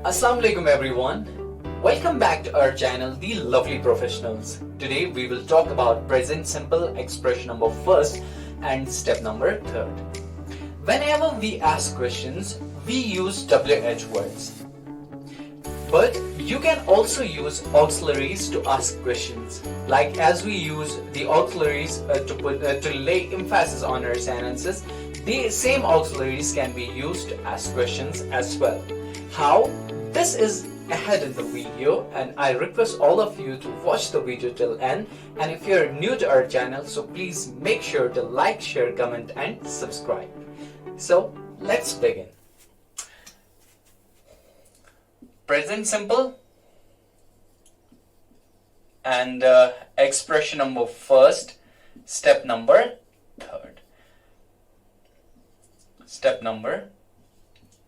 Assalamu alaikum everyone. Welcome back to our channel, The Lovely Professionals. Today we will talk about present simple, expression number first and step number third. Whenever we ask questions, we use WH words. But you can also use auxiliaries to ask questions. Like as we use the auxiliaries to lay emphasis on our sentences, the same auxiliaries can be used to ask questions as well. How? This is ahead in the video, and I request all of you to watch the video till end. And if you're new to our channel, so please make sure to like, share, comment and subscribe. So let's begin. Present simple and expression number first, step number third. Step number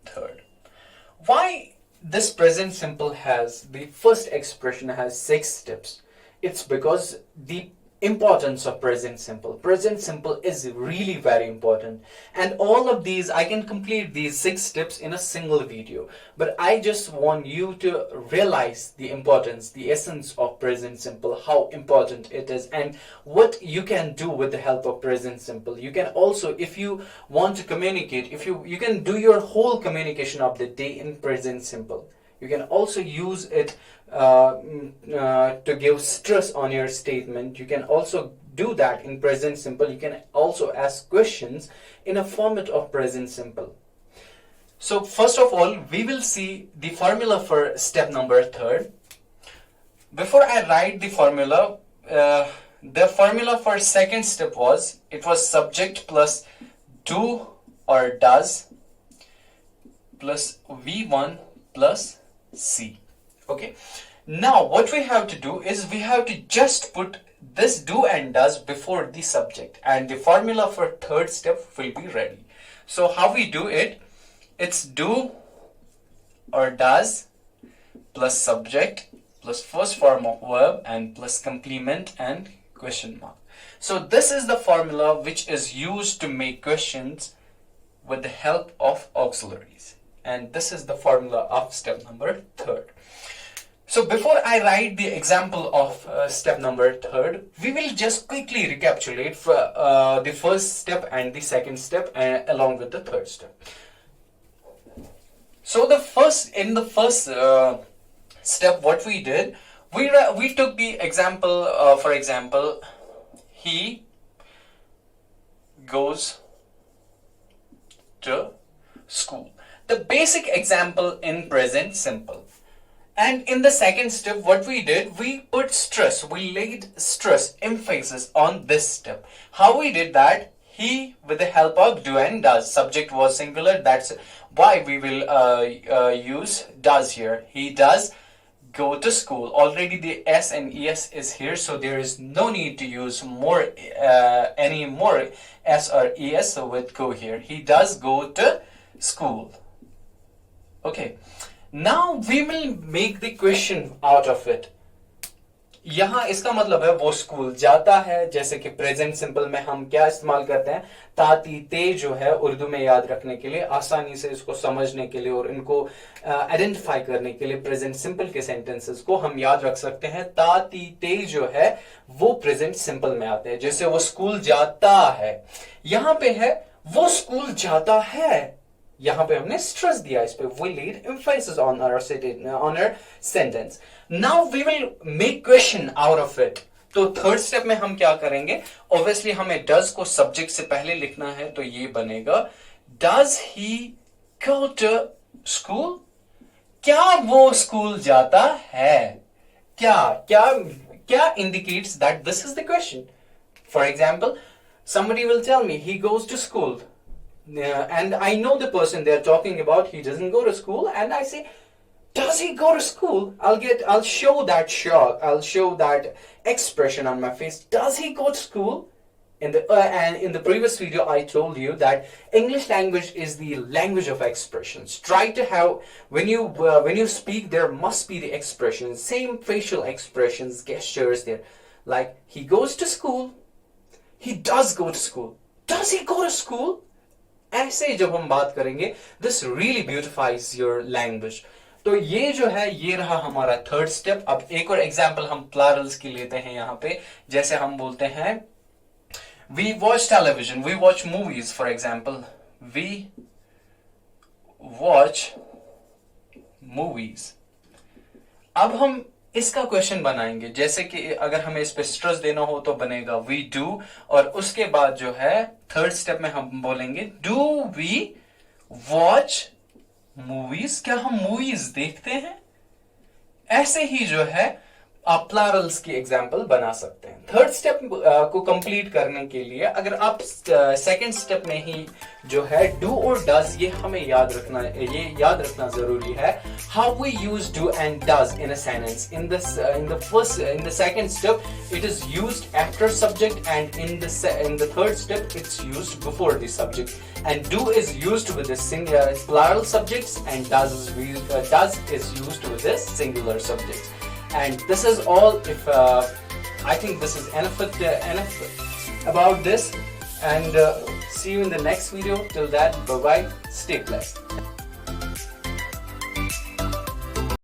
third. Why this present simple has the first expression has 6 steps? It's because the importance of present simple. Present simple is really very important, and all of these I can complete these 6 steps in a single video, but I just want you to realize the importance, the essence of present simple, how important it is, and what you can do with the help of present simple. You can also, if you want to communicate, if you can do your whole communication of the day in present simple. You can also use it to give stress on your statement. You can also do that in present simple. You can also ask questions in a format of present simple. So first of all, we will see the formula for step number third. Before I write the formula for second step was, it was subject plus do or does plus V1 plus C. Okay, now what we have to do is we have to just put this do and does before the subject, and the formula for third step will be ready. So how we do it, it's do or does plus subject plus first form of verb and plus complement and question mark. So this is the formula which is used to make questions with the help of auxiliaries. And this is the formula of step number third. So before I write the example of step number third, we will just quickly recapitulate for, the first step and the second step along with the third step. So in the first step, what we did, we took the example, for example, he goes to school. The basic example in present simple. And in the second step, what we did, we put stress, we laid stress, emphasis on this step. How we did that? He, with the help of do and does. Subject was singular, that's why we will use does here. He does go to school. Already the S and ES is here, so there is no need to use any more S or ES, so with go here. He does go to school. Okay, now we will make the question out of it. यहाँ इसका मतलब है वो school जाता है, जैसे कि present simple में हम क्या इस्तेमाल करते हैं, ताती ते जो है उर्दू में याद रखने के लिए, आसानी से इसको समझने के लिए और इनको आइडेंटिफाई करने के लिए प्रेजेंट सिंपल के सेंटेंसेस को हम याद रख सकते हैं. ताती ते जो है वो प्रेजेंट सिंपल में आते हैं. जैसे वो स्कूल जाता है, यहाँ पे है वो स्कूल जाता है, यहाँ पे हमने स्ट्रेस दिया इस पे. We laid emphasis on our sentence. Now we will make question out of it. तो थर्ड स्टेप में हम क्या करेंगे, ऑब्वियसली हमें does को सब्जेक्ट से पहले लिखना है, तो ये बनेगा does he go to school? क्या वो स्कूल जाता है? क्या indicates that this is the question. For example, somebody will tell me he goes to school. And I know the person they're talking about, he doesn't go to school, and I say, does he go to school? I'll show that shock, I'll show that expression on my face. Does he go to school? And in the previous video, I told you that English language is the language of expressions. Try to have, when you speak, there must be the expressions, same facial expressions, gestures there. Like, he goes to school, he does go to school. Does he go to school? ऐसे जब हम बात करेंगे, this really beautifies your language. तो ये जो है ये रहा हमारा थर्ड स्टेप। अब एक और एग्जांपल हम प्लरल्स की लेते हैं यहां पे, जैसे हम बोलते हैं we watch television, we watch movies, for example we watch movies. अब हम इसका क्वेश्चन बनाएंगे, जैसे कि अगर हमें इस पे स्ट्रेस देना हो तो बनेगा वी डू, और उसके बाद जो है थर्ड स्टेप में हम बोलेंगे डू वी वॉच मूवीज, क्या हम मूवीज देखते हैं। ऐसे ही जो है आप प्लरल्स की एग्जांपल बना सकते हैं। थर्ड स्टेप को कंप्लीट करने के लिए अगर आप सेकंड स्टेप में ही जो है डू और डज, ये हमें याद रखना जरूरी है। How we use do and does in a sentence. In the second step it is used after subject, and in the third step it's used before the subject. And do is used with the plural subjects, and does is used with the singular subjects. And this is all. If I think this is enough about this, and see you in the next video. Till that, bye bye, stay blessed.